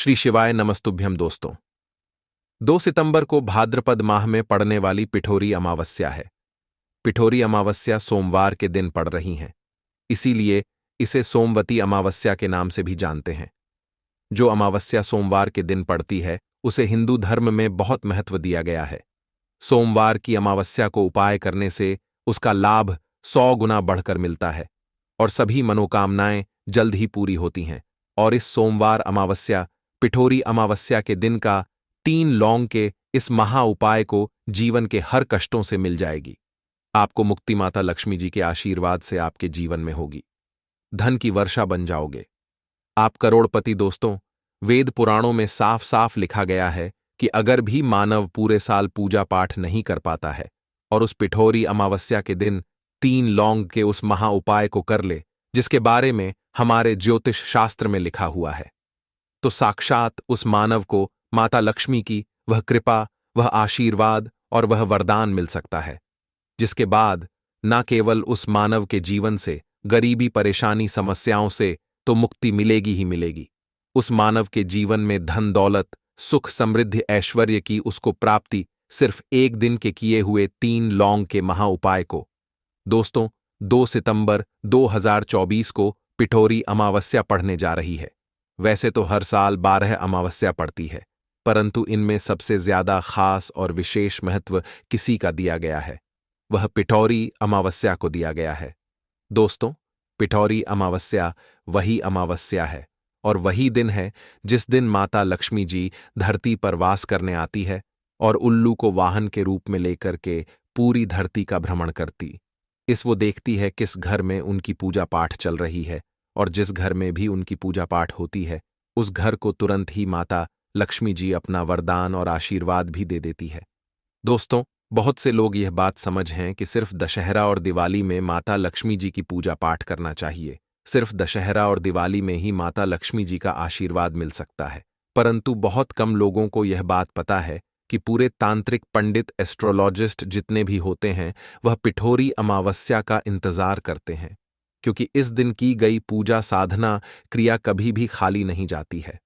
श्री शिवाय नमस्तुभ्यम दोस्तों। 2 सितंबर को भाद्रपद माह में पड़ने वाली पिठोरी अमावस्या है। पिठोरी अमावस्या सोमवार के दिन पड़ रही है, इसीलिए इसे सोमवती अमावस्या के नाम से भी जानते हैं। जो अमावस्या सोमवार के दिन पड़ती है उसे हिंदू धर्म में बहुत महत्व दिया गया है। सोमवार की अमावस्या को उपाय करने से उसका लाभ 100 गुना बढ़कर मिलता है और सभी मनोकामनाएं जल्द ही पूरी होती हैं। और इस सोमवार अमावस्या पिठोरी अमावस्या के दिन का 3 लौंग के इस महा उपाय को जीवन के हर कष्टों से मिल जाएगी। आपको मुक्ति माता लक्ष्मी जी के आशीर्वाद से आपके जीवन में होगी। धन की वर्षा बन जाओगे, आप करोड़पति। दोस्तों, वेद पुराणों में साफ साफ लिखा गया है कि अगर भी मानव पूरे साल पूजा पाठ नहीं कर पाता है और उस पिठोरी अमावस्या के दिन 3 लौंग के उस महा उपाय को कर ले, जिसके बारे में हमारे ज्योतिष शास्त्र में लिखा हुआ है, तो साक्षात उस मानव को माता लक्ष्मी की वह कृपा, वह आशीर्वाद और वह वरदान मिल सकता है, जिसके बाद न केवल उस मानव के जीवन से गरीबी, परेशानी, समस्याओं से तो मुक्ति मिलेगी ही मिलेगी, उस मानव के जीवन में धन दौलत, सुख, समृद्धि, ऐश्वर्य की उसको प्राप्ति सिर्फ एक दिन के किए हुए 3 लौंग के महा उपाय को। दोस्तों, 2 सितंबर 2024 को पिठोरी अमावस्या पड़ने जा रही है। वैसे तो हर साल 12 अमावस्या पड़ती है, परंतु इनमें सबसे ज्यादा खास और विशेष महत्व किसी का दिया गया है, वह पिठोरी अमावस्या को दिया गया है। दोस्तों, पिठोरी अमावस्या वही अमावस्या है और वही दिन है जिस दिन माता लक्ष्मी जी धरती पर वास करने आती है और उल्लू को वाहन के रूप में लेकर के पूरी धरती का भ्रमण करती। वो देखती है किस घर में उनकी पूजा पाठ चल रही है, और जिस घर में भी उनकी पूजा पाठ होती है उस घर को तुरंत ही माता लक्ष्मी जी अपना वरदान और आशीर्वाद भी दे देती है। दोस्तों, बहुत से लोग यह बात समझ हैं कि सिर्फ दशहरा और दिवाली में माता लक्ष्मी जी की पूजा पाठ करना चाहिए, सिर्फ दशहरा और दिवाली में ही माता लक्ष्मी जी का आशीर्वाद मिल सकता है। परंतु बहुत कम लोगों को यह बात पता है कि पूरे तांत्रिक, पंडित, एस्ट्रोलॉजिस्ट जितने भी होते हैं वह पिठोरी अमावस्या का इंतजार करते हैं, क्योंकि इस दिन की गई पूजा, साधना, क्रिया कभी भी खाली नहीं जाती है।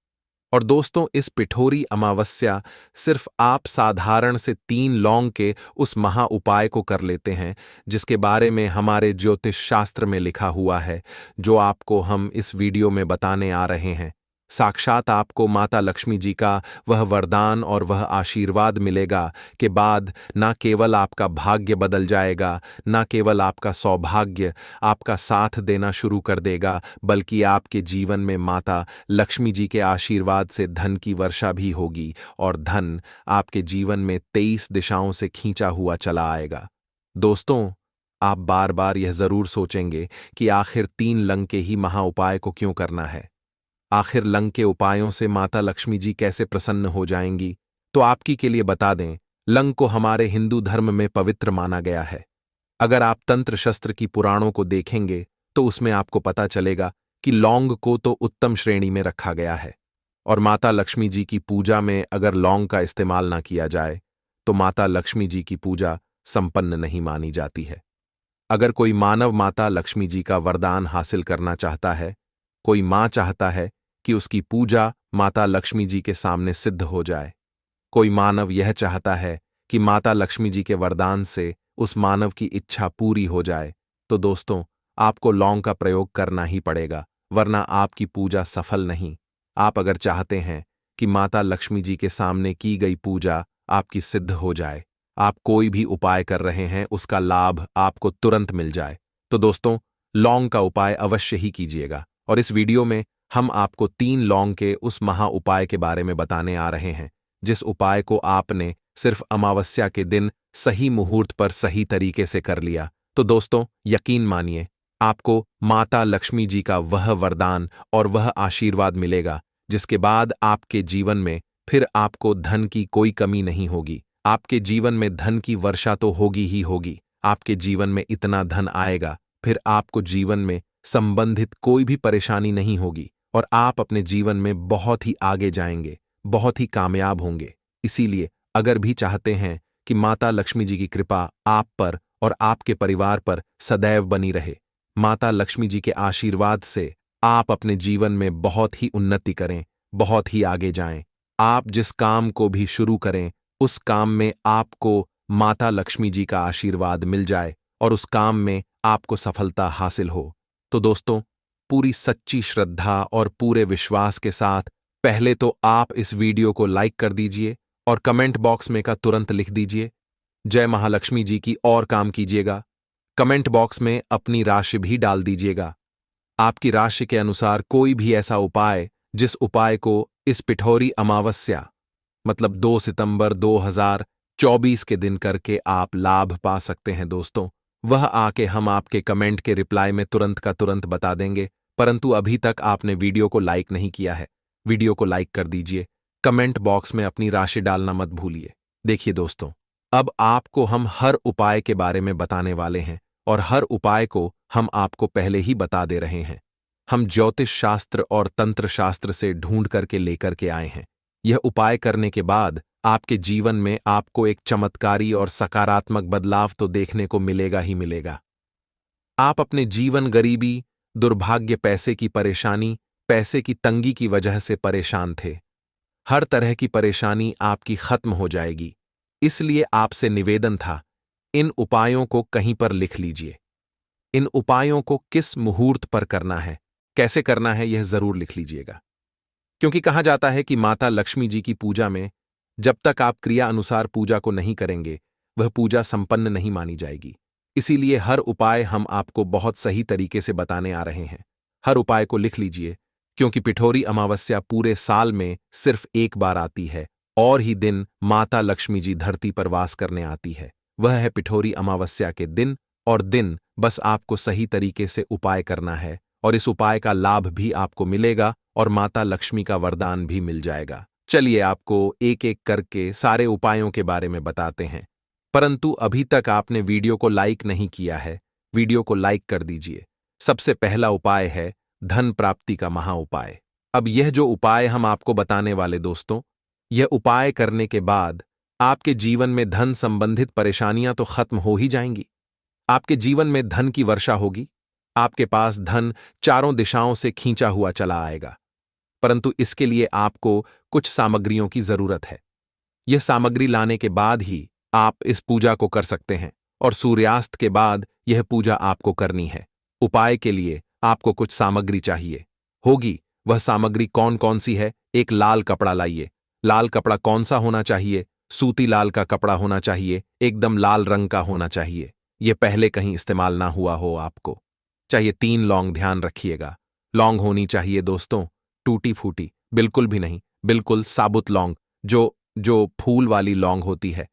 और दोस्तों, इस पिठोरी अमावस्या सिर्फ आप साधारण से 3 लौंग के उस महा उपाय को कर लेते हैं, जिसके बारे में हमारे ज्योतिष शास्त्र में लिखा हुआ है, जो आपको हम इस वीडियो में बताने आ रहे हैं। साक्षात आपको माता लक्ष्मी जी का वह वरदान और वह आशीर्वाद मिलेगा के बाद न केवल आपका भाग्य बदल जाएगा, न केवल आपका सौभाग्य आपका साथ देना शुरू कर देगा, बल्कि आपके जीवन में माता लक्ष्मी जी के आशीर्वाद से धन की वर्षा भी होगी और धन आपके जीवन में 23 दिशाओं से खींचा हुआ चला आएगा। दोस्तों, आप बार बार यह जरूर सोचेंगे कि आखिर 3 लंग के ही महा उपाय को क्यों करना है, आखिर लंग के उपायों से माता लक्ष्मी जी कैसे प्रसन्न हो जाएंगी। तो आपकी के लिए बता दें, लंग को हमारे हिंदू धर्म में पवित्र माना गया है। अगर आप तंत्र शस्त्र की पुराणों को देखेंगे तो उसमें आपको पता चलेगा कि लौंग को तो उत्तम श्रेणी में रखा गया है, और माता लक्ष्मी जी की पूजा में अगर लौंग का इस्तेमाल ना किया जाए तो माता लक्ष्मी जी की पूजा संपन्न नहीं मानी जाती है। अगर कोई मानव माता लक्ष्मी जी का वरदान हासिल करना चाहता है, कोई मां चाहता है कि उसकी पूजा माता लक्ष्मी जी के सामने सिद्ध हो जाए, कोई मानव यह चाहता है कि माता लक्ष्मी जी के वरदान से उस मानव की इच्छा पूरी हो जाए, तो दोस्तों, आपको लौंग का प्रयोग करना ही पड़ेगा, वरना आपकी पूजा सफल नहीं। आप अगर चाहते हैं कि माता लक्ष्मी जी के सामने की गई पूजा आपकी सिद्ध हो जाए, आप कोई भी उपाय कर रहे हैं उसका लाभ आपको तुरंत मिल जाए, तो दोस्तों, लौंग का उपाय अवश्य ही कीजिएगा। और इस वीडियो में हम आपको 3 लौंग के उस महा उपाय के बारे में बताने आ रहे हैं, जिस उपाय को आपने सिर्फ अमावस्या के दिन सही मुहूर्त पर सही तरीके से कर लिया, तो दोस्तों, यकीन मानिए आपको माता लक्ष्मी जी का वह वरदान और वह आशीर्वाद मिलेगा, जिसके बाद आपके जीवन में फिर आपको धन की कोई कमी नहीं होगी। आपके जीवन में धन की वर्षा तो होगी ही होगी, आपके जीवन में इतना धन आएगा फिर आपको जीवन में संबंधित कोई भी परेशानी नहीं होगी और आप अपने जीवन में बहुत ही आगे जाएंगे, बहुत ही कामयाब होंगे। इसीलिए अगर भी चाहते हैं कि माता लक्ष्मी जी की कृपा आप पर और आपके परिवार पर सदैव बनी रहे, माता लक्ष्मी जी के आशीर्वाद से आप अपने जीवन में बहुत ही उन्नति करें, बहुत ही आगे जाएं। आप जिस काम को भी शुरू करें, उस काम में आपको माता लक्ष्मी जी का आशीर्वाद मिल जाए और उस काम में आपको सफलता हासिल हो। तो दोस्तों, पूरी सच्ची श्रद्धा और पूरे विश्वास के साथ पहले तो आप इस वीडियो को लाइक कर दीजिए और कमेंट बॉक्स में का तुरंत लिख दीजिए जय महालक्ष्मी जी की, और काम कीजिएगा। कमेंट बॉक्स में अपनी राशि भी डाल दीजिएगा। आपकी राशि के अनुसार कोई भी ऐसा उपाय जिस उपाय को इस पिठौरी अमावस्या मतलब 2 सितंबर 2024 के दिन करके आप लाभ पा सकते हैं दोस्तों, वह आके हम आपके कमेंट के रिप्लाई में तुरंत का तुरंत बता देंगे। परंतु अभी तक आपने वीडियो को लाइक नहीं किया है, वीडियो को लाइक कर दीजिए, कमेंट बॉक्स में अपनी राशि डालना मत भूलिए। देखिए दोस्तों, अब आपको हम हर उपाय के बारे में बताने वाले हैं और हर उपाय को हम आपको पहले ही बता दे रहे हैं। हम ज्योतिष शास्त्र और तंत्र शास्त्र से ढूंढ करके लेकर के आए हैं। यह उपाय करने के बाद आपके जीवन में आपको एक चमत्कारी और सकारात्मक बदलाव तो देखने को मिलेगा ही मिलेगा। आप अपने जीवन गरीबी, दुर्भाग्य, पैसे की परेशानी, पैसे की तंगी की वजह से परेशान थे। हर तरह की परेशानी आपकी खत्म हो जाएगी। इसलिए आपसे निवेदन था, इन उपायों को कहीं पर लिख लीजिए। इन उपायों को किस मुहूर्त पर करना है, कैसे करना है, यह जरूर लिख लीजिएगा। क्योंकि कहा जाता है कि माता लक्ष्मी जी की पूजा में जब तक आप क्रिया अनुसार पूजा को नहीं करेंगे, वह पूजा संपन्न नहीं मानी जाएगी। इसीलिए हर उपाय हम आपको बहुत सही तरीके से बताने आ रहे हैं। हर उपाय को लिख लीजिए, क्योंकि पिठौरी अमावस्या पूरे साल में सिर्फ एक बार आती है और ही दिन माता लक्ष्मी जी धरती पर वास करने आती है। वह है पिठौरी अमावस्या के दिन, और दिन बस आपको सही तरीके से उपाय करना है और इस उपाय का लाभ भी आपको मिलेगा और माता लक्ष्मी का वरदान भी मिल जाएगा। चलिए आपको एक एक करके सारे उपायों के बारे में बताते हैं। परंतु अभी तक आपने वीडियो को लाइक नहीं किया है, वीडियो को लाइक कर दीजिए। सबसे पहला उपाय है धन प्राप्ति का महा उपाय। अब यह जो उपाय हम आपको बताने वाले दोस्तों, यह उपाय करने के बाद आपके जीवन में धन संबंधित परेशानियां तो खत्म हो ही जाएंगी। आपके जीवन में धन की वर्षा होगी। आपके पास धन चारों दिशाओं से खींचा हुआ चला आएगा। परंतु इसके लिए आपको कुछ सामग्रियों की जरूरत है। यह सामग्री लाने के बाद ही आप इस पूजा को कर सकते हैं और सूर्यास्त के बाद यह पूजा आपको करनी है। उपाय के लिए आपको कुछ सामग्री चाहिए होगी। वह सामग्री कौन कौन सी है? एक लाल कपड़ा लाइए। लाल कपड़ा कौन सा होना चाहिए? सूती लाल का कपड़ा होना चाहिए, एकदम लाल रंग का होना चाहिए। यह पहले कहीं इस्तेमाल ना हुआ हो आपको। चाहिए 3 लौंग, ध्यान रखिएगा। लौंग होनी चाहिए दोस्तों टूटी फूटी, बिल्कुल भी नहीं, बिल्कुल साबुत लौंग, जो फूल वाली लौंग होती है।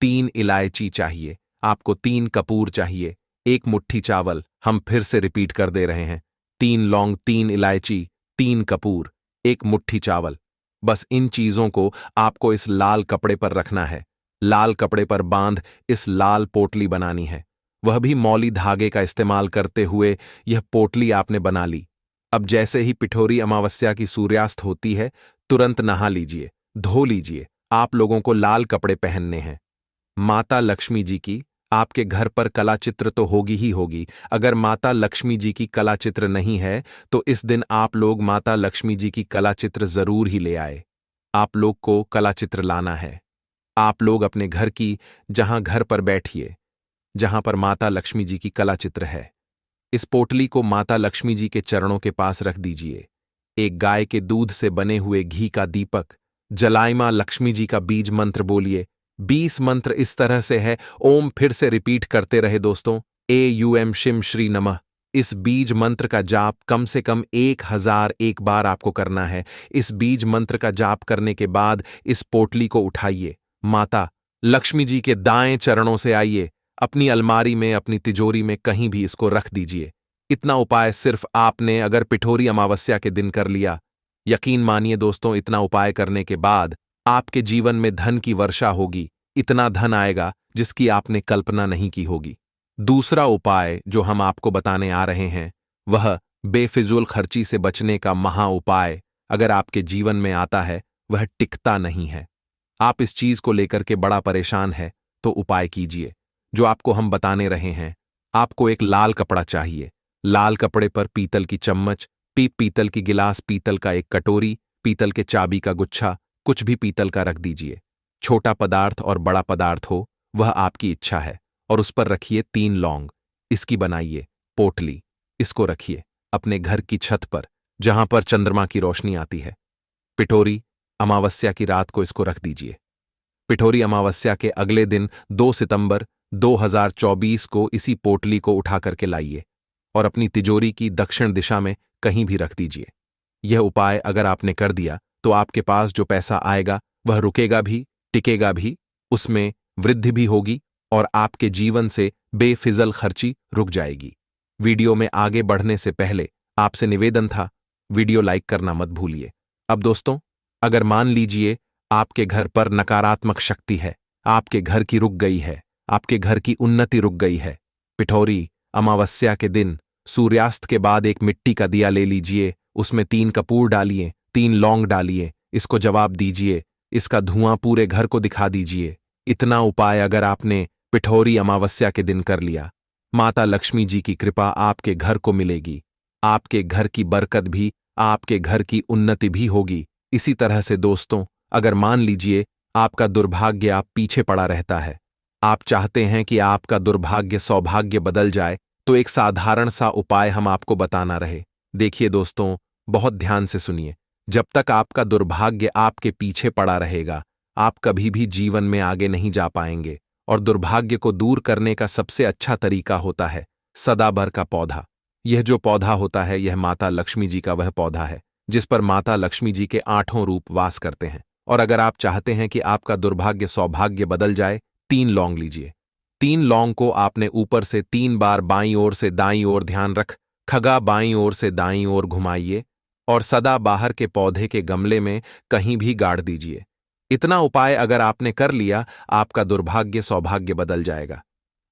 3 इलायची चाहिए आपको, 3 कपूर चाहिए, 1 मुट्ठी चावल। हम फिर से रिपीट कर दे रहे हैं, 3 लौंग, 3 इलायची, 3 कपूर, 1 मुट्ठी चावल। बस इन चीजों को आपको इस लाल कपड़े पर रखना है। लाल कपड़े पर बांध इस लाल पोटली बनानी है। वह भी मौली धागे का इस्तेमाल करते हुए यह पोटली आपने बना ली। अब जैसे ही पिठौरी अमावस्या की सूर्यास्त होती है, तुरंत नहा लीजिए, धो लीजिए। आप लोगों को लाल कपड़े पहनने हैं। माता लक्ष्मी जी की आपके घर पर कला चित्र तो होगी ही होगी। अगर माता लक्ष्मी जी की कला चित्र नहीं है तो इस दिन आप लोग माता लक्ष्मी जी की कला चित्र जरूर ही ले आए। आप लोग को कला चित्र लाना है। आप लोग अपने घर की जहां घर पर बैठिए, जहां पर माता लक्ष्मी जी की कला चित्र है, इस पोटली को माता लक्ष्मी जी के चरणों के पास रख दीजिए। एक गाय के दूध से बने हुए घी का दीपक जलाए, मां लक्ष्मी जी का बीज मंत्र बोलिए। 20 मंत्र इस तरह से है, ओम फिर से रिपीट करते रहे दोस्तों, AUM शिम श्री नमः। इस बीज मंत्र का जाप कम से कम 1001 बार आपको करना है। इस बीज मंत्र का जाप करने के बाद इस पोटली को उठाइए, माता लक्ष्मी जी के दाएं चरणों से आइए, अपनी अलमारी में, अपनी तिजोरी में कहीं भी इसको रख दीजिए। इतना उपाय सिर्फ आपने अगर पिठौरी अमावस्या के दिन कर लिया, यकीन मानिए दोस्तों, इतना उपाय करने के बाद आपके जीवन में धन की वर्षा होगी। इतना धन आएगा जिसकी आपने कल्पना नहीं की होगी। दूसरा उपाय जो हम आपको बताने आ रहे हैं, वह बेफिजूल खर्ची से बचने का महा उपाय अगर आपके जीवन में आता है, वह टिकता नहीं है। आप इस चीज को लेकर के बड़ा परेशान है तो उपाय कीजिए जो आपको हम बताने रहे हैं। आपको एक लाल कपड़ा चाहिए। लाल कपड़े पर पीतल की चम्मच, पीतल की गिलास, पीतल का एक कटोरी, पीतल के चाबी का गुच्छा, कुछ भी पीतल का रख दीजिए। छोटा पदार्थ और बड़ा पदार्थ हो, वह आपकी इच्छा है। और उस पर रखिए 3 लौंग। इसकी बनाइए पोटली। इसको रखिए अपने घर की छत पर, जहां पर चंद्रमा की रोशनी आती है। पिठोरी अमावस्या की रात को इसको रख दीजिए। पिठोरी अमावस्या के अगले दिन 2 सितंबर 2024 को इसी पोटली को उठा करके लाइए और अपनी तिजोरी की दक्षिण दिशा में कहीं भी रख दीजिए। यह उपाय अगर आपने कर दिया तो आपके पास जो पैसा आएगा वह रुकेगा भी, टिकेगा भी, उसमें वृद्धि भी होगी और आपके जीवन से बेफिजल खर्ची रुक जाएगी। वीडियो में आगे बढ़ने से पहले आपसे निवेदन था, वीडियो लाइक करना मत भूलिए। अब दोस्तों, अगर मान लीजिए आपके घर पर नकारात्मक शक्ति है, आपके घर की रुक गई है, आपके घर की उन्नति रुक गई है, पिठोरी अमावस्या के दिन सूर्यास्त के बाद एक मिट्टी का दिया ले लीजिए, उसमें 3 कपूर डालिए, 3 लौंग डालिए, इसको जवाब दीजिए, इसका धुआं पूरे घर को दिखा दीजिए। इतना उपाय अगर आपने पिठोरी अमावस्या के दिन कर लिया, माता लक्ष्मी जी की कृपा आपके घर को मिलेगी, आपके घर की बरकत भी, आपके घर की उन्नति भी होगी। इसी तरह से दोस्तों, अगर मान लीजिए आपका दुर्भाग्य आप पीछे पड़ा रहता है, आप चाहते हैं कि आपका दुर्भाग्य सौभाग्य बदल जाए, तो एक साधारण सा उपाय हम आपको बताना रहे। देखिए दोस्तों, बहुत ध्यान से सुनिए। जब तक आपका दुर्भाग्य आपके पीछे पड़ा रहेगा, आप कभी भी जीवन में आगे नहीं जा पाएंगे। और दुर्भाग्य को दूर करने का सबसे अच्छा तरीका होता है सदाबहार का पौधा। यह जो पौधा होता है, यह माता लक्ष्मी जी का वह पौधा है जिस पर माता लक्ष्मी जी के 8 रूप वास करते हैं। और अगर आप चाहते हैं कि आपका दुर्भाग्य सौभाग्य बदल जाए, 3 लौंग लीजिए। 3 लौंग को आपने ऊपर से 3 बार बाईं ओर से दाईं ओर ध्यान रख खगा बाईं ओर से दाईं ओर घुमाइए और सदाबहार के पौधे के गमले में कहीं भी गाड़ दीजिए। इतना उपाय अगर आपने कर लिया, आपका दुर्भाग्य सौभाग्य बदल जाएगा।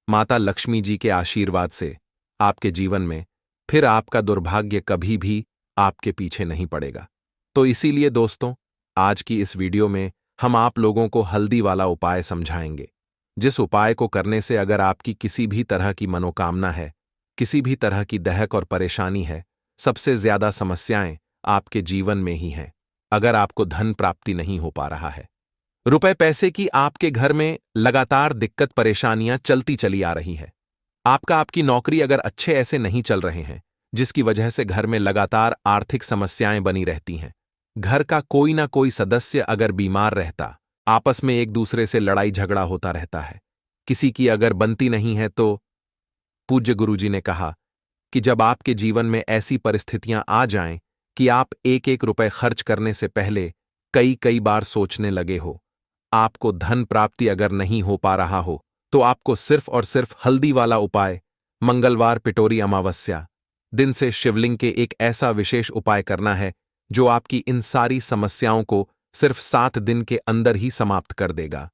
माता लक्ष्मी जी के आशीर्वाद से आपके जीवन में फिर आपका दुर्भाग्य कभी भी आपके पीछे नहीं पड़ेगा। तो इसीलिए दोस्तों, आज की इस वीडियो में हम आप लोगों को हल्दी वाला उपाय समझाएंगे, जिस उपाय को करने से अगर आपकी किसी भी तरह की मनोकामना है, किसी भी तरह की दहक और परेशानी है, सबसे ज्यादा समस्याएं आपके जीवन में ही हैं। अगर आपको धन प्राप्ति नहीं हो पा रहा है, रुपए पैसे की आपके घर में लगातार दिक्कत परेशानियां चलती चली आ रही है, आपकी नौकरी अगर अच्छे ऐसे नहीं चल रहे हैं, जिसकी वजह से घर में लगातार आर्थिक समस्याएं बनी रहती हैं, घर का कोई ना कोई सदस्य अगर बीमार रहता, आपस में एक दूसरे से लड़ाई झगड़ा होता रहता है, किसी की अगर बनती नहीं है, तो पूज्य गुरुजी ने कहा कि जब आपके जीवन में ऐसी परिस्थितियां आ जाएं कि आप एक एक रुपए खर्च करने से पहले कई कई बार सोचने लगे हो, आपको धन प्राप्ति अगर नहीं हो पा रहा हो, तो आपको सिर्फ और सिर्फ हल्दी वाला उपाय मंगलवार पिठोरी अमावस्या दिन से शिवलिंग के एक ऐसा विशेष उपाय करना है जो आपकी इन सारी समस्याओं को सिर्फ 7 दिन के अंदर ही समाप्त कर देगा।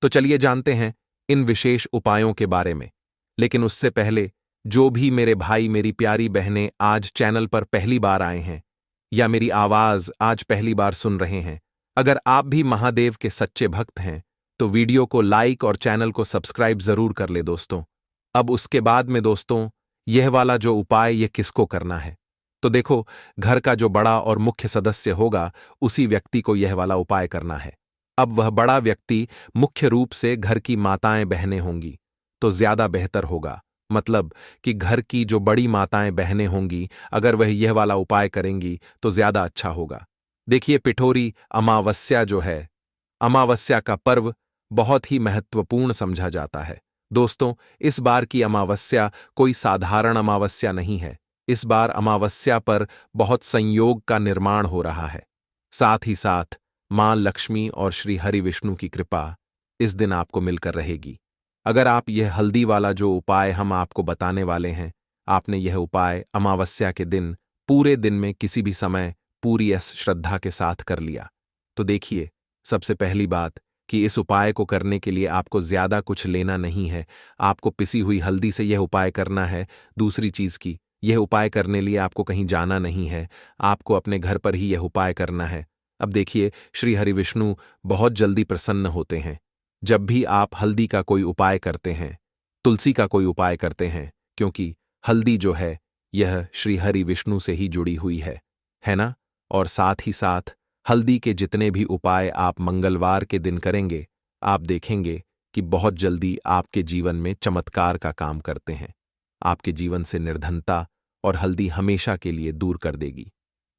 तो चलिए जानते हैं इन विशेष उपायों के बारे में। लेकिन उससे पहले, जो भी मेरे भाई मेरी प्यारी बहनें आज चैनल पर पहली बार आए हैं या मेरी आवाज आज पहली बार सुन रहे हैं, अगर आप भी महादेव के सच्चे भक्त हैं तो वीडियो को लाइक और चैनल को सब्सक्राइब जरूर कर ले दोस्तों। अब उसके बाद में दोस्तों, यह वाला जो उपाय ये किसको करना है, तो देखो, घर का जो बड़ा और मुख्य सदस्य होगा उसी व्यक्ति को यह वाला उपाय करना है। अब वह बड़ा व्यक्ति मुख्य रूप से घर की माताएं बहनें होंगी तो ज्यादा बेहतर होगा। मतलब कि घर की जो बड़ी माताएं बहनें होंगी, अगर वह यह वाला उपाय करेंगी तो ज्यादा अच्छा होगा। देखिए, पिठोरी अमावस्या जो है, अमावस्या का पर्व बहुत ही महत्वपूर्ण समझा जाता है। दोस्तों, इस बार की अमावस्या कोई साधारण अमावस्या नहीं है। इस बार अमावस्या पर बहुत संयोग का निर्माण हो रहा है। साथ ही साथ मां लक्ष्मी और श्री हरि विष्णु की कृपा इस दिन आपको मिलकर रहेगी। अगर आप यह हल्दी वाला जो उपाय हम आपको बताने वाले हैं, आपने यह उपाय अमावस्या के दिन पूरे दिन में किसी भी समय पूरी श्रद्धा के साथ कर लिया, तो देखिए, सबसे पहली बात कि इस उपाय को करने के लिए आपको ज्यादा कुछ लेना नहीं है। आपको पिसी हुई हल्दी से यह उपाय करना है। दूसरी चीज की, यह उपाय करने लिए आपको कहीं जाना नहीं है, आपको अपने घर पर ही यह उपाय करना है। अब देखिए, श्री हरि विष्णु बहुत जल्दी प्रसन्न होते हैं जब भी आप हल्दी का कोई उपाय करते हैं, तुलसी का कोई उपाय करते हैं, क्योंकि हल्दी जो है यह श्री हरि विष्णु से ही जुड़ी हुई है ना। और साथ ही साथ हल्दी के जितने भी उपाय आप मंगलवार के दिन करेंगे, आप देखेंगे कि बहुत जल्दी आपके जीवन में चमत्कार का काम करते हैं। आपके जीवन से निर्धनता और हल्दी हमेशा के लिए दूर कर देगी।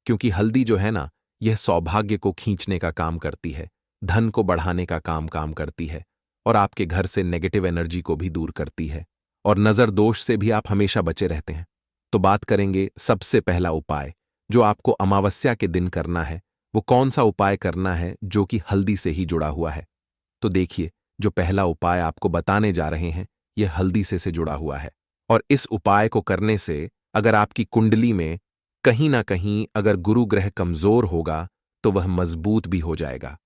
क्योंकि हल्दी जो है ना, यह सौभाग्य को खींचने का काम करती है, धन को बढ़ाने का काम करती है और आपके घर से नेगेटिव एनर्जी को भी दूर करती है और नजर दोष से भी आप हमेशा बचे रहते हैं। तो बात करेंगे सबसे पहला उपाय जो आपको अमावस्या के दिन करना है। वो कौन सा उपाय करना है जो कि हल्दी से ही जुड़ा हुआ है? तो देखिए, जो पहला उपाय आपको बताने जा रहे हैं, यह हल्दी से जुड़ा हुआ है। और इस उपाय को करने से अगर आपकी कुंडली में कहीं ना कहीं अगर गुरु ग्रह कमजोर होगा तो वह मजबूत भी हो जाएगा।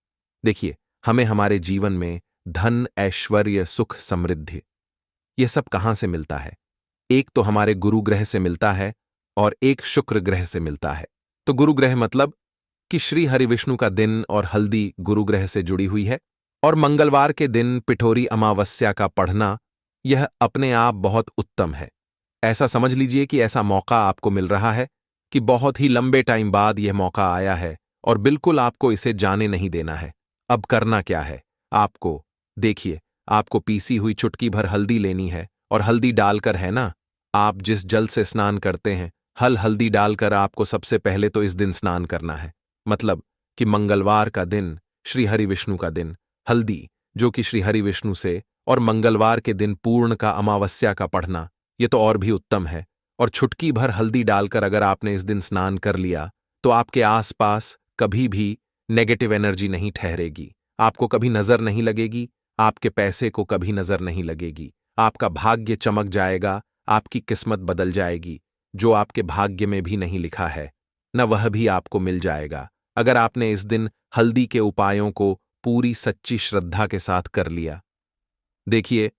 देखिए, हमें हमारे जीवन में धन, ऐश्वर्य, सुख, समृद्धि यह सब कहां से मिलता है? एक तो हमारे गुरु ग्रह से मिलता है और एक शुक्र ग्रह से मिलता है। तो गुरु ग्रह मतलब कि श्री हरि विष्णु का दिन और हल्दी गुरु ग्रह से जुड़ी हुई है। और मंगलवार के दिन पिठोरी अमावस्या का पढ़ना यह अपने आप बहुत उत्तम है। ऐसा समझ लीजिए कि ऐसा मौका आपको मिल रहा है कि बहुत ही लंबे टाइम बाद यह मौका आया है और बिल्कुल आपको इसे जाने नहीं देना है। अब करना क्या है आपको? देखिए, आपको पीसी हुई चुटकी भर हल्दी लेनी है और हल्दी डालकर, है ना, आप जिस जल से स्नान करते हैं, हल्दी डालकर आपको सबसे पहले तो इस दिन स्नान करना है। मतलब कि मंगलवार का दिन, श्री हरि विष्णु का दिन, हल्दी जो कि श्री हरि विष्णु से, और मंगलवार के दिन पूर्ण का अमावस्या का पढ़ना, ये तो और भी उत्तम है। और छुटकी भर हल्दी डालकर अगर आपने इस दिन स्नान कर लिया तो आपके आसपास कभी भी नेगेटिव एनर्जी नहीं ठहरेगी, आपको कभी नजर नहीं लगेगी, आपके पैसे को कभी नजर नहीं लगेगी, आपका भाग्य चमक जाएगा, आपकी किस्मत बदल जाएगी। जो आपके भाग्य में भी नहीं लिखा है न वह भी आपको मिल जाएगा अगर आपने इस दिन हल्दी के उपायों को पूरी सच्ची श्रद्धा के साथ कर लिया। देखिए,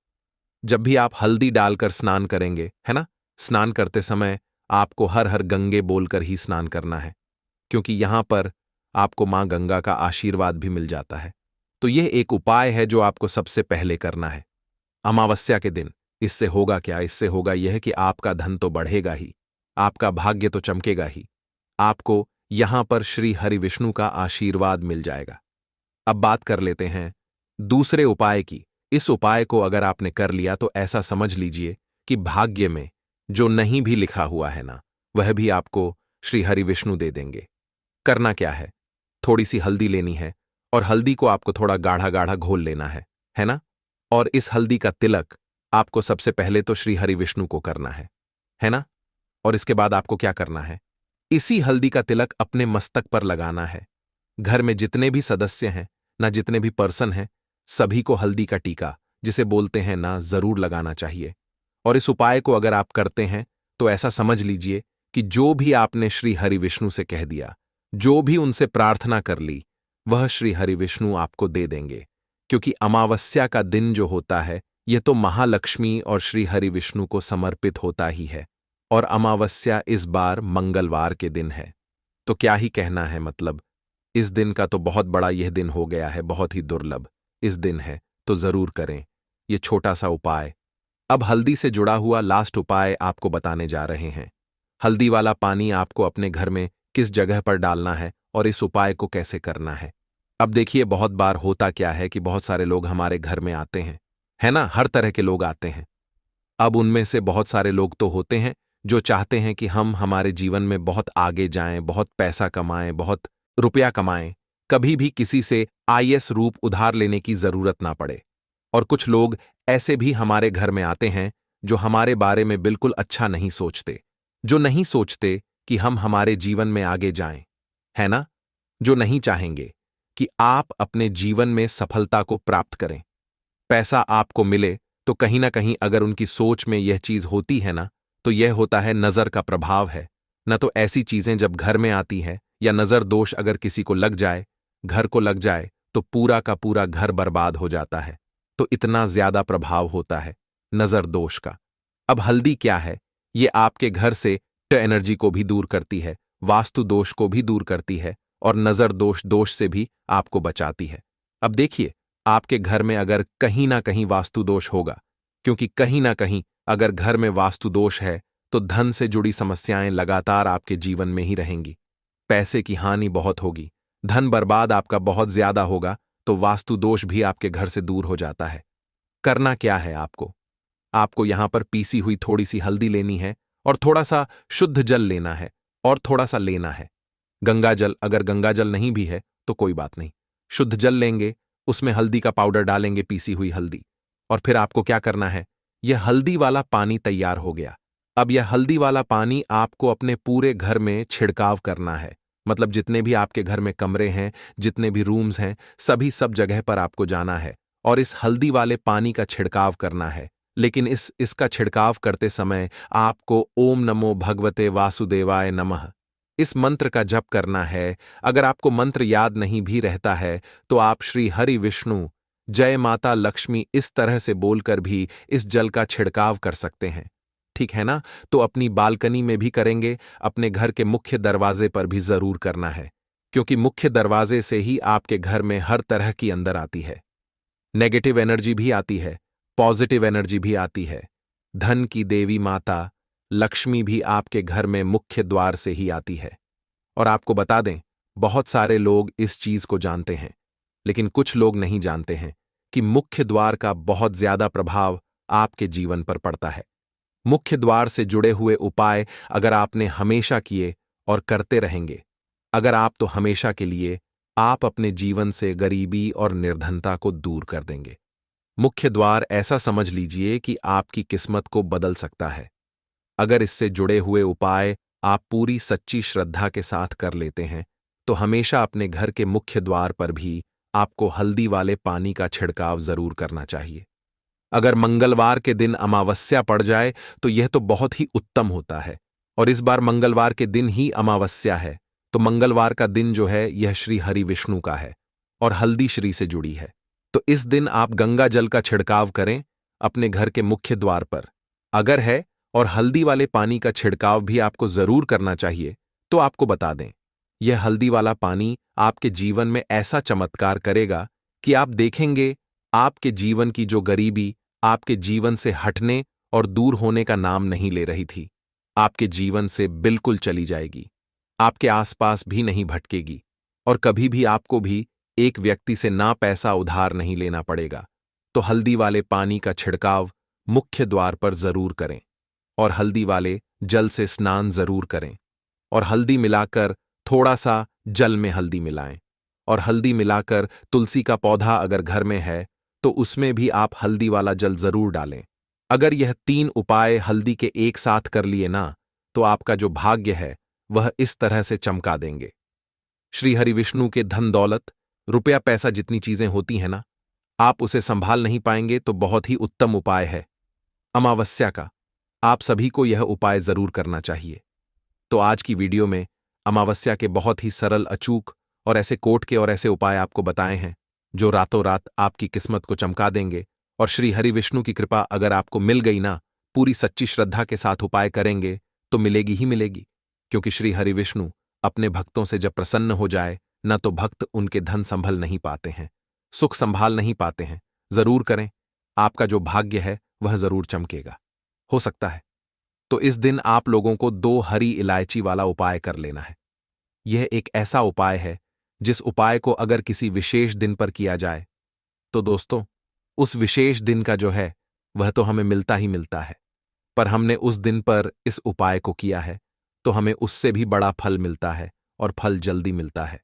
जब भी आप हल्दी डालकर स्नान करेंगे, है ना, स्नान करते समय आपको हर हर गंगे बोलकर ही स्नान करना है, क्योंकि यहां पर आपको मां गंगा का आशीर्वाद भी मिल जाता है। तो यह एक उपाय है जो आपको सबसे पहले करना है अमावस्या के दिन। इससे होगा क्या? इससे होगा यह कि आपका धन तो बढ़ेगा ही, आपका भाग्य तो चमकेगा ही, आपको यहां पर श्री हरि विष्णु का आशीर्वाद मिल जाएगा। अब बात कर लेते हैं दूसरे उपाय की। इस उपाय को अगर आपने कर लिया तो ऐसा समझ लीजिए कि भाग्य में जो नहीं भी लिखा हुआ है ना, वह भी आपको श्री हरि विष्णु दे देंगे। करना क्या है? थोड़ी सी हल्दी लेनी है और हल्दी को आपको थोड़ा गाढ़ा गाढ़ा घोल लेना है ना? और इस हल्दी का तिलक आपको सबसे पहले तो श्री हरि विष्णु को करना है ना? और इसके बाद आपको क्या करना है? इसी हल्दी का तिलक अपने मस्तक पर लगाना है। घर में जितने भी सदस्य हैं ना, जितने भी पर्सन हैं, सभी को हल्दी का टीका, जिसे बोलते हैं ना, जरूर लगाना चाहिए। और इस उपाय को अगर आप करते हैं तो ऐसा समझ लीजिए कि जो भी आपने श्री हरि विष्णु से कह दिया, जो भी उनसे प्रार्थना कर ली, वह श्री हरि विष्णु आपको दे देंगे। क्योंकि अमावस्या का दिन जो होता है, यह तो महालक्ष्मी और श्री हरि विष्णु को समर्पित होता ही है। और अमावस्या इस बार मंगलवार के दिन है, तो क्या ही कहना है। मतलब इस दिन का तो बहुत बड़ा यह दिन हो गया है, बहुत ही दुर्लभ इस दिन है, तो जरूर करें ये छोटा सा उपाय। अब हल्दी से जुड़ा हुआ लास्ट उपाय आपको बताने जा रहे हैं। हल्दी वाला पानी आपको अपने घर में किस जगह पर डालना है और इस उपाय को कैसे करना है। अब देखिए, बहुत बार होता क्या है कि बहुत सारे लोग हमारे घर में आते हैं, है ना, हर तरह के लोग आते हैं। अब उनमें से बहुत सारे लोग तो होते हैं जो चाहते हैं कि हम हमारे जीवन में बहुत आगे जाएं, बहुत पैसा कमाएं, बहुत रुपया कमाएं, कभी भी किसी से आईएएस रूप उधार लेने की जरूरत ना पड़े। और कुछ लोग ऐसे भी हमारे घर में आते हैं जो हमारे बारे में बिल्कुल अच्छा नहीं सोचते, जो नहीं सोचते कि हम हमारे जीवन में आगे जाएं, है ना, जो नहीं चाहेंगे कि आप अपने जीवन में सफलता को प्राप्त करें, पैसा आपको मिले। तो कहीं ना कहीं अगर उनकी सोच में यह चीज होती है ना, तो यह होता है नजर का प्रभाव है न। तो ऐसी चीजें जब घर में आती है या नजर दोष अगर किसी को लग जाए, घर को लग जाए, तो पूरा का पूरा घर बर्बाद हो जाता है। तो इतना ज्यादा प्रभाव होता है नजर दोष का। अब हल्दी क्या है? ये आपके घर से एनर्जी को भी दूर करती है, वास्तु दोष को भी दूर करती है और नजर दोष से भी आपको बचाती है। अब देखिए, आपके घर में अगर कहीं ना कहीं वास्तु दोष होगा, क्योंकि कहीं ना कहीं अगर घर में वास्तु दोष है तो धन से जुड़ी समस्याएं लगातार आपके जीवन में ही रहेंगी, पैसे की हानि बहुत होगी, धन बर्बाद आपका बहुत ज्यादा होगा तो वास्तु दोष भी आपके घर से दूर हो जाता है। करना क्या है आपको? आपको यहां पर पीसी हुई थोड़ी सी हल्दी लेनी है और थोड़ा सा शुद्ध जल लेना है और थोड़ा सा लेना है गंगा जल। अगर गंगा जल नहीं भी है तो कोई बात नहीं, शुद्ध जल लेंगे, उसमें हल्दी का पाउडर डालेंगे, पीसी हुई हल्दी। और फिर आपको क्या करना है, यह हल्दी वाला पानी तैयार हो गया। अब यह हल्दी वाला पानी आपको अपने पूरे घर में छिड़काव करना है। मतलब जितने भी आपके घर में कमरे हैं, जितने भी रूम्स हैं, सभी सब जगह पर आपको जाना है और इस हल्दी वाले पानी का छिड़काव करना है। लेकिन इसका छिड़काव करते समय आपको ओम नमो भगवते वासुदेवाय नमः इस मंत्र का जप करना है। अगर आपको मंत्र याद नहीं भी रहता है तो आप श्री हरि विष्णु जय माता लक्ष्मी इस तरह से बोलकर भी इस जल का छिड़काव कर सकते हैं। ठीक है ना? तो अपनी बालकनी में भी करेंगे, अपने घर के मुख्य दरवाजे पर भी जरूर करना है, क्योंकि मुख्य दरवाजे से ही आपके घर में हर तरह की अंदर आती है। नेगेटिव एनर्जी भी आती है, पॉजिटिव एनर्जी भी आती है। धन की देवी माता लक्ष्मी भी आपके घर में मुख्य द्वार से ही आती है। और आपको बता दें, बहुत सारे लोग इस चीज को जानते हैं, लेकिन कुछ लोग नहीं जानते हैं कि मुख्य द्वार का बहुत ज्यादा प्रभाव आपके जीवन पर पड़ता है। मुख्य द्वार से जुड़े हुए उपाय अगर आपने हमेशा किए और करते रहेंगे, अगर आप तो हमेशा के लिए आप अपने जीवन से गरीबी और निर्धनता को दूर कर देंगे। मुख्य द्वार ऐसा समझ लीजिए कि आपकी किस्मत को बदल सकता है। अगर इससे जुड़े हुए उपाय आप पूरी सच्ची श्रद्धा के साथ कर लेते हैं तो हमेशा अपने घर के मुख्य द्वार पर भी आपको हल्दी वाले पानी का छिड़काव जरूर करना चाहिए। अगर मंगलवार के दिन अमावस्या पड़ जाए तो यह तो बहुत ही उत्तम होता है, और इस बार मंगलवार के दिन ही अमावस्या है, तो मंगलवार का दिन जो है यह श्री हरि विष्णु का है और हल्दी श्री से जुड़ी है। तो इस दिन आप गंगा जल का छिड़काव करें अपने घर के मुख्य द्वार पर, अगर है, और हल्दी वाले पानी का छिड़काव भी आपको जरूर करना चाहिए। तो आपको बता दें, यह हल्दी वाला पानी आपके जीवन में ऐसा चमत्कार करेगा कि आप देखेंगे आपके जीवन की जो गरीबी आपके जीवन से हटने और दूर होने का नाम नहीं ले रही थी, आपके जीवन से बिल्कुल चली जाएगी, आपके आसपास भी नहीं भटकेगी, और कभी भी आपको भी एक व्यक्ति से ना पैसा उधार नहीं लेना पड़ेगा। तो हल्दी वाले पानी का छिड़काव मुख्य द्वार पर जरूर करें और हल्दी वाले जल से स्नान जरूर करें, और हल्दी मिलाकर थोड़ा सा जल में हल्दी मिलाएं, और हल्दी मिलाकर तुलसी का पौधा अगर घर में है तो उसमें भी आप हल्दी वाला जल जरूर डालें। अगर यह 3 उपाय हल्दी के एक साथ कर लिए ना, तो आपका जो भाग्य है वह इस तरह से चमका देंगे। श्री हरि विष्णु के धन दौलत, रुपया पैसा जितनी चीजें होती हैं ना, आप उसे संभाल नहीं पाएंगे तो बहुत ही उत्तम उपाय है अमावस्या का। आप सभी को यह उपाय जरूर करना चाहिए। तो आज की वीडियो में अमावस्या के बहुत ही सरल, अचूक और ऐसे कोट के और ऐसे उपाय आपको बताए हैं जो रातों रात आपकी किस्मत को चमका देंगे। और श्री हरि विष्णु की कृपा अगर आपको मिल गई ना, पूरी सच्ची श्रद्धा के साथ उपाय करेंगे तो मिलेगी ही मिलेगी, क्योंकि श्री हरि विष्णु अपने भक्तों से जब प्रसन्न हो जाए न तो भक्त उनके धन संभल नहीं पाते हैं, सुख संभाल नहीं पाते हैं। जरूर करें, आपका जो भाग्य है वह जरूर चमकेगा। हो सकता है तो इस दिन आप लोगों को 2 हरी इलायची वाला उपाय कर लेना है। यह एक ऐसा उपाय है जिस उपाय को अगर किसी विशेष दिन पर किया जाए तो दोस्तों उस विशेष दिन का जो है वह तो हमें मिलता ही मिलता है, पर हमने उस दिन पर इस उपाय को किया है तो हमें उससे भी बड़ा फल मिलता है, और फल जल्दी मिलता है,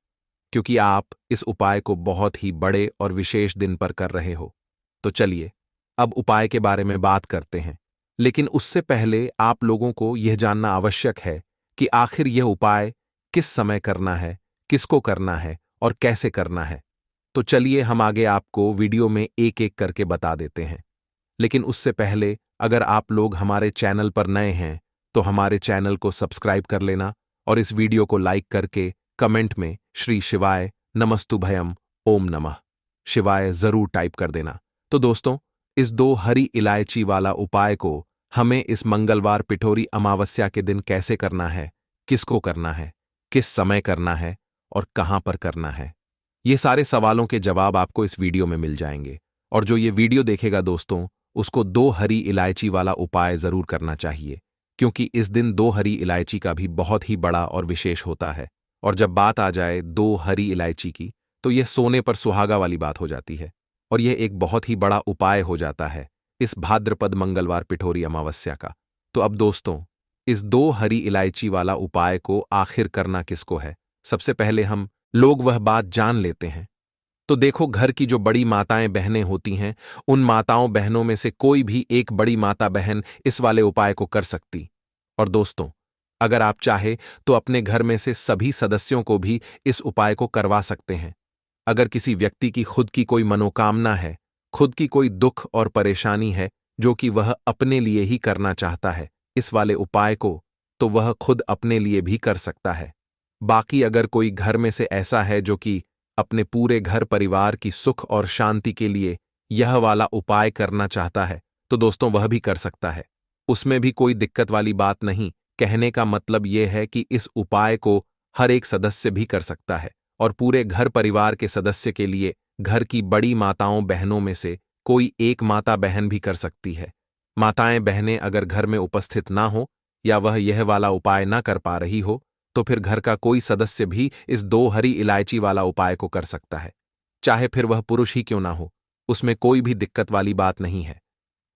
क्योंकि आप इस उपाय को बहुत ही बड़े और विशेष दिन पर कर रहे हो। तो चलिए अब उपाय के बारे में बात करते हैं, लेकिन उससे पहले आप लोगों को यह जानना आवश्यक है कि आखिर यह उपाय किस समय करना है, किसको करना है और कैसे करना है। तो चलिए हम आगे आपको वीडियो में एक एक करके बता देते हैं। लेकिन उससे पहले अगर आप लोग हमारे चैनल पर नए हैं तो हमारे चैनल को सब्सक्राइब कर लेना, और इस वीडियो को लाइक करके कमेंट में श्री शिवाय नमस्तुभयम ओम नमः शिवाय जरूर टाइप कर देना। तो दोस्तों इस 2 हरी इलायची वाला उपाय को हमें इस मंगलवार पिठोरी अमावस्या के दिन कैसे करना है, किसको करना है, किस समय करना है और कहां पर करना है, ये सारे सवालों के जवाब आपको इस वीडियो में मिल जाएंगे। और जो ये वीडियो देखेगा दोस्तों उसको 2 हरी इलायची वाला उपाय जरूर करना चाहिए, क्योंकि इस दिन 2 हरी इलायची का भी बहुत ही बड़ा और विशेष होता है, और जब बात आ जाए 2 हरी इलायची की, तो यह सोने पर सुहागा वाली बात हो जाती है और यह एक बहुत ही बड़ा उपाय हो जाता है इस भाद्रपद मंगलवार पिठोरी अमावस्या का। तो अब दोस्तों, इस 2 हरी इलायची वाला उपाय को आखिर करना किसको है? सबसे पहले हम लोग वह बात जान लेते हैं। तो देखो, घर की जो बड़ी माताएं बहनें होती हैं, उन माताओं बहनों में से कोई भी एक बड़ी माता बहन इस वाले उपाय को कर सकती। और दोस्तों, अगर आप चाहे तो अपने घर में से सभी सदस्यों को भी इस उपाय को करवा सकते हैं। अगर किसी व्यक्ति की खुद की कोई मनोकामना है, खुद की कोई दुख और परेशानी है जो कि वह अपने लिए ही करना चाहता है इस वाले उपाय को, तो वह खुद अपने लिए भी कर सकता है। बाकी अगर कोई घर में से ऐसा है जो कि अपने पूरे घर परिवार की सुख और शांति के लिए यह वाला उपाय करना चाहता है, तो दोस्तों वह भी कर सकता है। उसमें भी कोई दिक्कत वाली बात नहीं। कहने का मतलब यह है कि इस उपाय को हर एक सदस्य भी कर सकता है और पूरे घर परिवार के सदस्य के लिए घर की बड़ी माताओं बहनों में से कोई एक माता बहन भी कर सकती है। माताएं बहनें अगर घर में उपस्थित ना हो या वह यह वाला उपाय ना कर पा रही हो, तो फिर घर का कोई सदस्य भी इस 2 हरी इलायची वाला उपाय को कर सकता है, चाहे फिर वह पुरुष ही क्यों ना हो। उसमें कोई भी दिक्कत वाली बात नहीं है।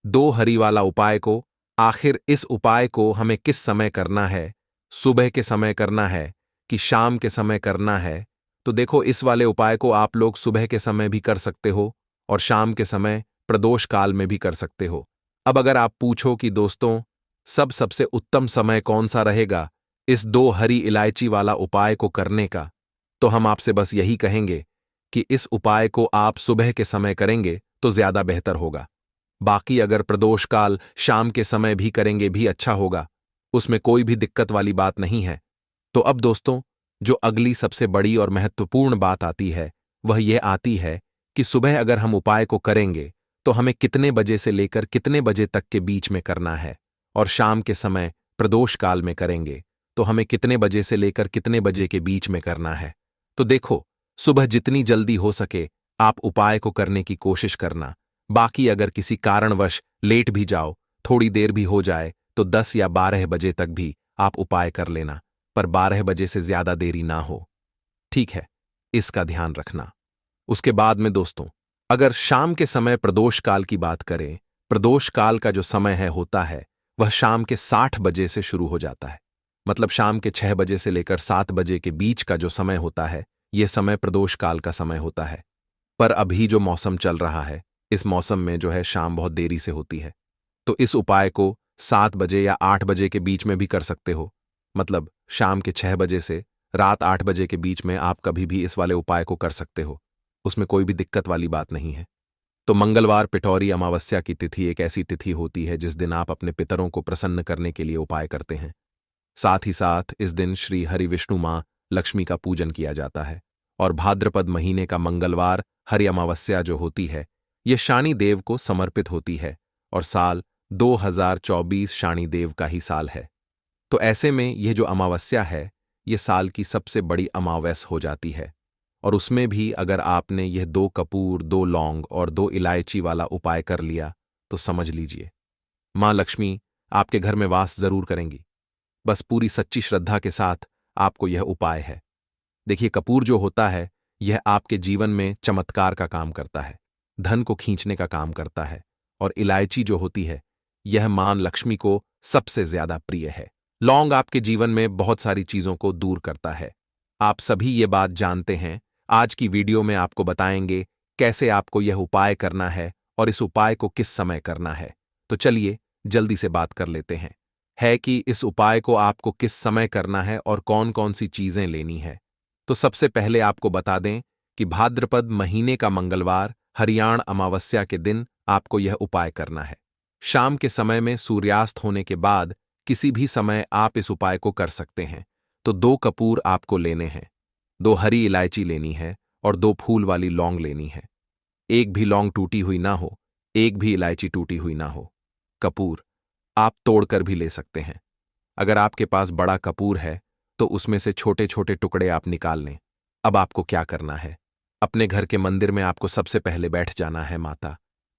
2 हरी वाला उपाय को आखिर इस उपाय को हमें किस समय करना है? सुबह के समय करना है कि शाम के समय करना है? तो देखो, इस वाले उपाय को आप लोग सुबह के समय भी कर सकते हो और शाम के समय प्रदोष काल में भी कर सकते हो। अब अगर आप पूछो कि दोस्तों, सबसे उत्तम समय कौन सा रहेगा इस 2 हरी इलायची वाला उपाय को करने का, तो हम आपसे बस यही कहेंगे कि इस उपाय को आप सुबह के समय करेंगे तो ज्यादा बेहतर होगा। बाकी अगर प्रदोष काल शाम के समय भी करेंगे भी अच्छा होगा, उसमें कोई भी दिक्कत वाली बात नहीं है। तो अब दोस्तों, जो अगली सबसे बड़ी और महत्वपूर्ण बात आती है, वह यह आती है कि सुबह अगर हम उपाय को करेंगे तो हमें कितने बजे से लेकर कितने बजे तक के बीच में करना है, और शाम के समय प्रदोष काल में करेंगे तो हमें कितने बजे से लेकर कितने बजे के बीच में करना है। तो देखो, सुबह जितनी जल्दी हो सके आप उपाय को करने की कोशिश करना। बाकी अगर किसी कारणवश लेट भी जाओ, थोड़ी देर भी हो जाए, तो 10 या 12 बजे तक भी आप उपाय कर लेना, पर 12 बजे से ज्यादा देरी ना हो। ठीक है, इसका ध्यान रखना। उसके बाद में दोस्तों, अगर शाम के समय प्रदोष काल की बात करें, प्रदोष काल का जो समय है होता है वह शाम के 60 बजे से शुरू हो जाता है। मतलब शाम के 6 बजे से लेकर 7 बजे के बीच का जो समय होता है, यह समय प्रदोष काल का समय होता है। पर अभी जो मौसम चल रहा है, इस मौसम में जो है शाम बहुत देरी से होती है, तो इस उपाय को 7 बजे या 8 बजे के बीच में भी कर सकते हो। मतलब शाम के 6 बजे से रात 8 बजे के बीच में आप कभी भी इस वाले उपाय को कर सकते हो, उसमें कोई भी दिक्कत वाली बात नहीं है। तो मंगलवार पिठौरी अमावस्या की तिथि एक ऐसी तिथि होती है जिस दिन आप अपने पितरों को प्रसन्न करने के लिए उपाय करते हैं। साथ ही साथ इस दिन श्री हरि विष्णु मां लक्ष्मी का पूजन किया जाता है और भाद्रपद महीने का मंगलवार हरि अमावस्या जो होती है, यह शानी देव को समर्पित होती है और साल 2024 शानी देव का ही साल है। तो ऐसे में यह जो अमावस्या है, यह साल की सबसे बड़ी अमावस हो जाती है। और उसमें भी अगर आपने यह 2 कपूर, 2 लौंग और 2 इलायची वाला उपाय कर लिया, तो समझ लीजिए मां लक्ष्मी आपके घर में वास जरूर करेंगी। बस पूरी सच्ची श्रद्धा के साथ आपको यह उपाय है। देखिए, कपूर जो होता है, यह आपके जीवन में चमत्कार का काम करता है, धन को खींचने का काम करता है, और इलायची जो होती है, यह मां लक्ष्मी को सबसे ज्यादा प्रिय है। लौंग आपके जीवन में बहुत सारी चीजों को दूर करता है। आप सभी ये बात जानते हैं। आज की वीडियो में आपको बताएंगे कैसे आपको यह उपाय करना है और इस उपाय को किस समय करना है। तो चलिए जल्दी से बात कर लेते हैं, है कि इस उपाय को आपको किस समय करना है और कौन कौन सी चीजें लेनी है। तो सबसे पहले आपको बता दें कि भाद्रपद महीने का मंगलवार हरियाण अमावस्या के दिन आपको यह उपाय करना है। शाम के समय में सूर्यास्त होने के बाद किसी भी समय आप इस उपाय को कर सकते हैं। तो 2 कपूर आपको लेने हैं, 2 हरी इलायची लेनी है और 2 फूल वाली लौंग लेनी है। एक भी लौंग टूटी हुई ना हो, एक भी इलायची टूटी हुई ना हो। कपूर आप तोड़कर भी ले सकते हैं। अगर आपके पास बड़ा कपूर है तो उसमें से छोटे छोटे टुकड़े आप निकाल लें। अब आपको क्या करना है, अपने घर के मंदिर में आपको सबसे पहले बैठ जाना है। माता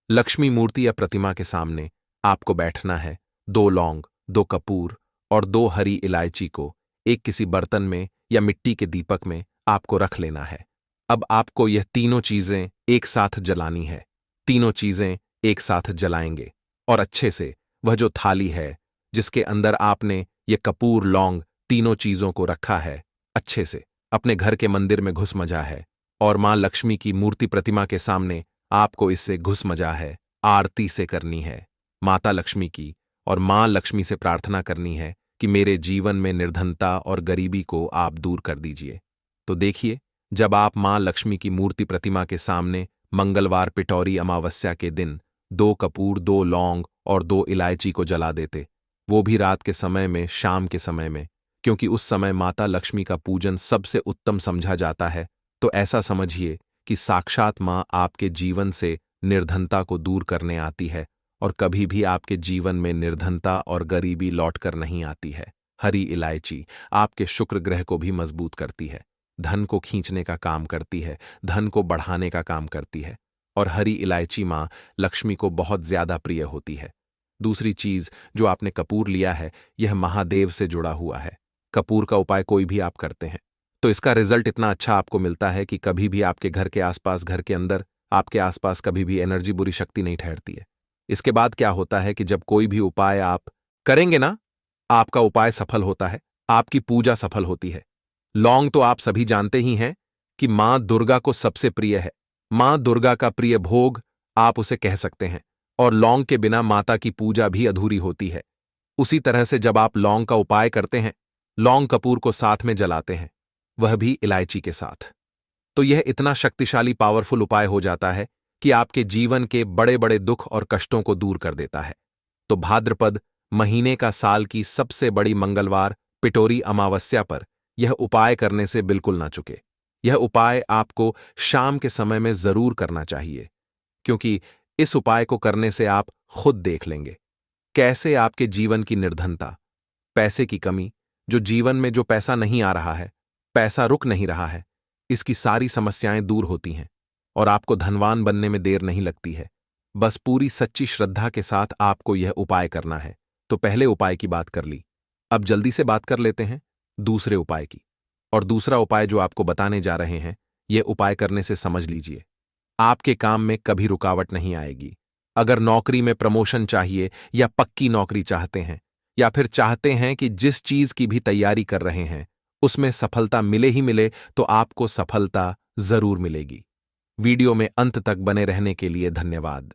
लक्ष्मी मूर्ति या प्रतिमा के सामने आपको बैठना है। 2 लौंग, 2 कपूर और 2 हरी इलायची को एक किसी बर्तन में या मिट्टी के दीपक में आपको रख लेना है। अब आपको यह तीनों चीजें एक साथ जलानी है। तीनों चीजें एक साथ जलाएंगे और अच्छे से वह जो थाली है जिसके अंदर आपने ये कपूर लौंग तीनों चीजों को रखा है, अच्छे से अपने घर के मंदिर में घुसमजा है और मां लक्ष्मी की मूर्ति प्रतिमा के सामने आपको इससे घुसमजा है, आरती से करनी है माता लक्ष्मी की, और मां लक्ष्मी से प्रार्थना करनी है कि मेरे जीवन में निर्धनता और गरीबी को आप दूर कर दीजिए। तो देखिए, जब आप मां लक्ष्मी की मूर्ति प्रतिमा के सामने मंगलवार पिठौरी अमावस्या के दिन 2 कपूर, 2 लौंग और 2 इलायची को जला देते, वो भी रात के समय में, शाम के समय में, क्योंकि उस समय माता लक्ष्मी का पूजन सबसे उत्तम समझा जाता है, तो ऐसा समझिए कि साक्षात मां आपके जीवन से निर्धनता को दूर करने आती है और कभी भी आपके जीवन में निर्धनता और गरीबी लौटकर नहीं आती है। हरी इलायची आपके शुक्र ग्रह को भी मजबूत करती है, धन को खींचने का काम करती है, धन को बढ़ाने का काम करती है, और हरी इलायची मां लक्ष्मी को बहुत ज्यादा प्रिय होती है। दूसरी चीज जो आपने कपूर लिया है, यह महादेव से जुड़ा हुआ है। कपूर का उपाय कोई भी आप करते हैं तो इसका रिजल्ट इतना अच्छा आपको मिलता है कि कभी भी आपके घर के आसपास, घर के अंदर, आपके आसपास कभी भी एनर्जी, बुरी शक्ति नहीं ठहरती है। इसके बाद क्या होता है कि जब कोई भी उपाय आप करेंगे ना, आपका उपाय सफल होता है, आपकी पूजा सफल होती है। लौंग तो आप सभी जानते ही हैं कि मां दुर्गा को सबसे प्रिय है। मां दुर्गा का प्रिय भोग आप उसे कह सकते हैं, और लौंग के बिना माता की पूजा भी अधूरी होती है। उसी तरह से जब आप लौंग का उपाय करते हैं, लौंग कपूर को साथ में जलाते हैं, वह भी इलायची के साथ, तो यह इतना शक्तिशाली, पावरफुल उपाय हो जाता है कि आपके जीवन के बड़े बड़े दुख और कष्टों को दूर कर देता है। तो भाद्रपद महीने का साल की सबसे बड़ी मंगलवार पिठौरी अमावस्या पर यह उपाय करने से बिल्कुल ना चुके। यह उपाय आपको शाम के समय में जरूर करना चाहिए, क्योंकि इस उपाय को करने से आप खुद देख लेंगे कैसे आपके जीवन की निर्धनता, पैसे की कमी, जो जीवन में जो पैसा नहीं आ रहा है, पैसा रुक नहीं रहा है, इसकी सारी समस्याएं दूर होती हैं और आपको धनवान बनने में देर नहीं लगती है। बस पूरी सच्ची श्रद्धा के साथ आपको यह उपाय करना है। तो पहले उपाय की बात कर ली, अब जल्दी से बात कर लेते हैं दूसरे उपाय की। और दूसरा उपाय जो आपको बताने जा रहे हैं, यह उपाय करने से समझ लीजिए आपके काम में कभी रुकावट नहीं आएगी। अगर नौकरी में प्रमोशन चाहिए, या पक्की नौकरी चाहते हैं, या फिर चाहते हैं कि जिस चीज की भी तैयारी कर रहे हैं उसमें सफलता मिले ही मिले, तो आपको सफलता जरूर मिलेगी। वीडियो में अंत तक बने रहने के लिए धन्यवाद।